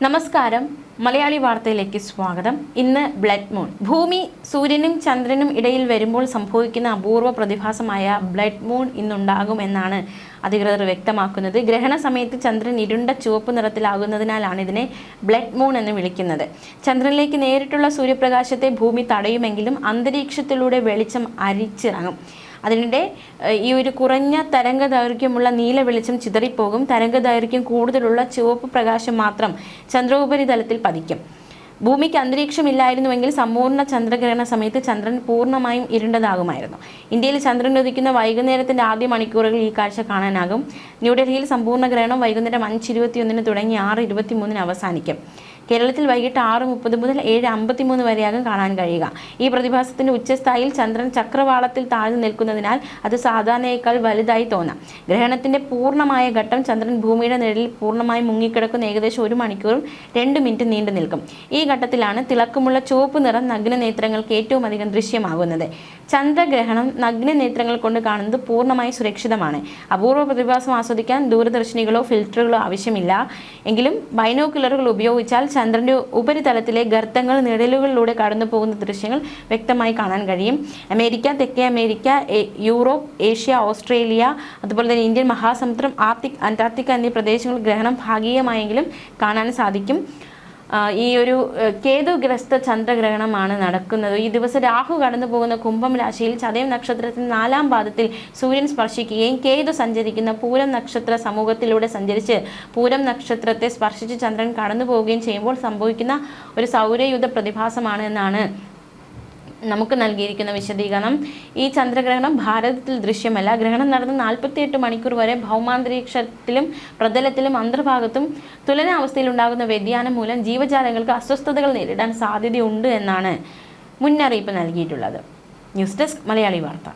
നമസ്കാരം, മലയാളി വാർത്തയിലേക്ക് സ്വാഗതം. ഇന്ന് ബ്ലഡ് മൂൺ. ഭൂമി സൂര്യനും ചന്ദ്രനും ഇടയിൽ വരുമ്പോൾ സംഭവിക്കുന്ന അപൂർവ പ്രതിഭാസമായ ബ്ലഡ് മൂൺ ഇന്നുണ്ടാകുമെന്നാണ് അധികൃതർ വ്യക്തമാക്കുന്നത്. ഗ്രഹണ സമയത്ത് ചന്ദ്രൻ ഇരുണ്ട ചുവപ്പ് നിറത്തിലാകുന്നതിനാലാണ് ഇതിനെ ബ്ലഡ് മൂൺ എന്ന് വിളിക്കുന്നത്. ചന്ദ്രനിലേക്ക് നേരിട്ടുള്ള സൂര്യപ്രകാശത്തെ ഭൂമി തടയുമെങ്കിലും അന്തരീക്ഷത്തിലൂടെ വെളിച്ചം അരിച്ചിറങ്ങും. അതിനിടെ ഈ ഒരു കുറഞ്ഞ തരംഗ ദൈർഘ്യമുള്ള നീല വെളിച്ചം ചിതറിപ്പോകും. തരംഗ ദൈർഘ്യം കൂടുതലുള്ള ചുവപ്പ് പ്രകാശം മാത്രം ചന്ദ്രോപരിതലത്തിൽ പതിക്കും. ഭൂമിക്ക് അന്തരീക്ഷമില്ലായിരുന്നുവെങ്കിൽ സമ്പൂർണ്ണ ചന്ദ്രഗ്രഹണ സമയത്ത് ചന്ദ്രൻ പൂർണ്ണമായും ഇരുണ്ടതാകുമായിരുന്നു. ഇന്ത്യയിൽ ചന്ദ്രൻ ഉദിക്കുന്ന വൈകുന്നേരത്തിൻ്റെ ആദ്യ മണിക്കൂറുകൾ ഈ കാഴ്ച കാണാനാകും. ന്യൂഡൽഹിയിൽ സമ്പൂർണ്ണ ഗ്രഹണം വൈകുന്നേരം 5:21 തുടങ്ങി 6:23 അവസാനിക്കും. കേരളത്തിൽ വൈകിട്ട് 6:30 മുതൽ 7:53 വരെയാകും കാണാൻ കഴിയുക. ഈ പ്രതിഭാസത്തിന്റെ ഉച്ചസ്ഥായിയിൽ ചന്ദ്രൻ ചക്രവാളത്തിൽ താഴ്ന്നു നിൽക്കുന്നതിനാൽ അത് സാധാരണയേക്കാൾ വലുതായി തോന്നാം. ഗ്രഹണത്തിന്റെ പൂർണ്ണമായ ഘട്ടം ചന്ദ്രൻ ഭൂമിയുടെ നിഴലിൽ പൂർണ്ണമായി മുങ്ങിക്കിടക്കുന്ന ഏകദേശം 1 മണിക്കൂറും 2 മിനിറ്റ് നീണ്ടു നിൽക്കും. ഈ ഘട്ടത്തിലാണ് തിളക്കമുള്ള ചുവപ്പ് നിറം നഗ്നനേത്രങ്ങൾക്ക് ഏറ്റവും അധികം ദൃശ്യമാകുന്നത്. ചന്ദ്രഗ്രഹണം നഗ്നനേത്രങ്ങൾ കൊണ്ട് കാണുന്നത് പൂർണ്ണമായി സുരക്ഷിതമാണ്. അപൂർവ പ്രതിഭാസം ആസ്വദിക്കാൻ ദൂരദർശിനികളോ ഫിൽറ്ററുകളോ ആവശ്യമില്ല. എങ്കിലും ബൈനോക്കുലറുകൾ ഉപയോഗിച്ചാൽ ചന്ദ്രന്റെ ഉപരിതലത്തിലെ ഗർത്തങ്ങൾ നിഴലുകളിലൂടെ കടന്നു പോകുന്ന ദൃശ്യങ്ങൾ വ്യക്തമായി കാണാൻ കഴിയും. അമേരിക്ക, തെക്കേ അമേരിക്ക, യൂറോപ്പ്, ഏഷ്യ, ഓസ്ട്രേലിയ, അതുപോലെ തന്നെ ഇന്ത്യൻ മഹാസമുദ്രം, ആർട്ടിക്, അന്റാർട്ടിക്ക എന്നീ പ്രദേശങ്ങളിൽ ഗ്രഹണം ഭാഗികമായെങ്കിലും കാണാൻ സാധിക്കും. ഈ ഒരു കേതുഗ്രസ്ത ചന്ദ്രഗ്രഹണമാണ് നടക്കുന്നത്. ഈ ദിവസം രാഹു കടന്നു പോകുന്ന കുംഭം രാശിയിൽ ചതയം നക്ഷത്രത്തിൽ 4-ാം പാദത്തിൽ സൂര്യൻ സ്പർശിക്കുകയും കേതു സഞ്ചരിക്കുന്ന പൂരം നക്ഷത്ര സമൂഹത്തിലൂടെ സഞ്ചരിച്ച് പൂരം നക്ഷത്രത്തെ സ്പർശിച്ച് ചന്ദ്രൻ കടന്നു പോവുകയും ചെയ്യുമ്പോൾ സംഭവിക്കുന്ന ഒരു സൗരയുധ പ്രതിഭാസമാണ് എന്നാണ് നമുക്ക് നൽകിയിരിക്കുന്ന വിശദീകരണം. ഈ ചന്ദ്രഗ്രഹണം ഭാരതത്തിൽ ദൃശ്യമല്ല. ഗ്രഹണം നടന്ന് 48 മണിക്കൂർ വരെ ഭൗമാന്തരീക്ഷത്തിലും പ്രതലത്തിലും അന്തർഭാഗത്തും തുലനാവസ്ഥയിലുണ്ടാകുന്ന വ്യതിയാനം മൂലം ജീവജാലങ്ങൾക്ക് അസ്വസ്ഥതകൾ നേരിടാൻ സാധ്യതയുണ്ട് എന്നാണ് മുന്നറിയിപ്പ് നൽകിയിട്ടുള്ളത്. ന്യൂസ് ഡെസ്ക് മലയാളി വാർത്ത.